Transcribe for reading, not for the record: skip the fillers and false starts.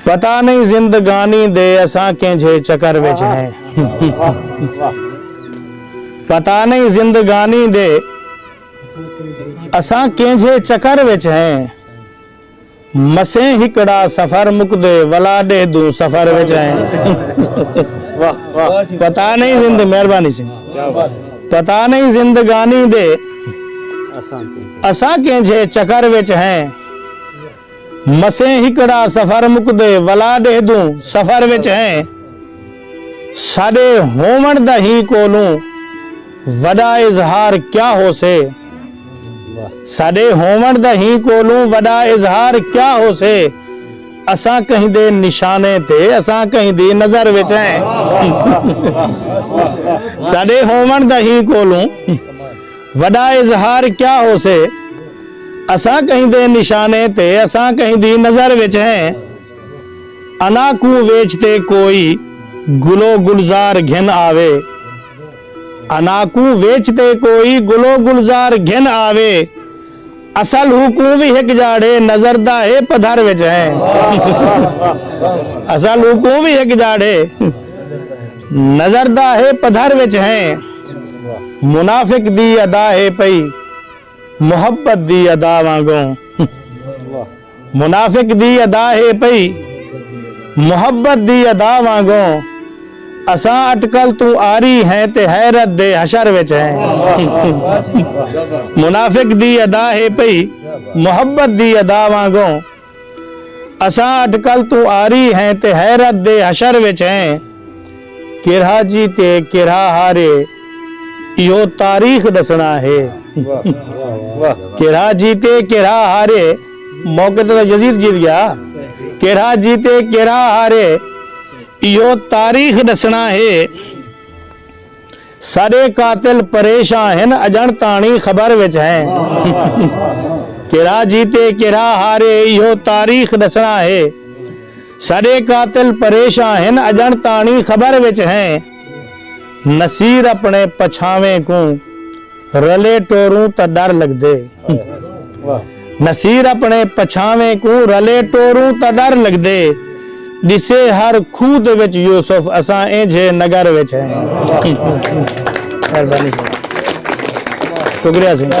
पता नहीं जिंदगानी दे असां कंहिंजे चकर विच हैं पता नहीं जिंदगानी दे असां कंहिंजे चकर विच हैं मसे हिकड़ा सफर मुकदे वला दे दू सफर विच हैं पता नहीं जिंद मेहरबानी से पता नहीं जिंदगानी दे असां कंहिंजे चकर विच हैं मसे हिकड़ा सफर मुकदे वला दे दू सफर विच हैं साडे होवण दा ही कोलू वड़ा इजहार क्या हो से साडे होवण दा ही कोलू वड़ा इजहार क्या हो से असां कहीं दे निशाने ते असां कहीं दी नजर विच हैं साडे होवण दा ही कोलू वड़ा इजहार क्या हो से असां कहीं दे निशाने ते असां कहीं दी नजर विच हैं अना को वेचते कोई गुलो गुलजार घिन आवे अना को वेचते कोई गुलो गुलजार घिन आवे असल हुकू भी हिक जाड़े नजर दा है पधर विच हैं असल हुकू भी हिक जाड़े नजर दा है पधर विच हैं मुनाफिक दी अदा है पई मोहब्बत दी अदा वांगो मुनाफिक दी अदा है पई मोहब्बत दी अदा वांगो असां अटकल तू आरी है ते हैरत दे हशर विच हैं मुनाफिक दी अदा है पई मोहब्बत दी अदा वांगो असां अटकल तू आरी है ते हैरत दे हशर विच हैं किरहा जीते किरहा हारे यो तारीख दसना है किरहा जीते किरहा हारे मौके तो यजीद जीत गया किरहा जीते किरहा हारे यो तारीख दसना है सारे कातिल परेशान हैं अजण ताणी खबर विच हैं किरहा जीते किरहा हारे यो तारीख दसना है सारे कातिल परेशान हैं अजण ताणी खबर विच हैं नसीर अपने पछावे को रले टोरू त डर लग दे नसीर अपने पछावे को रले टोरू त डर लग दे दिसे हर खूद विच यूसुफ असां एजे नगर विच हैं मेहरबानी शुक्रिया सिंह।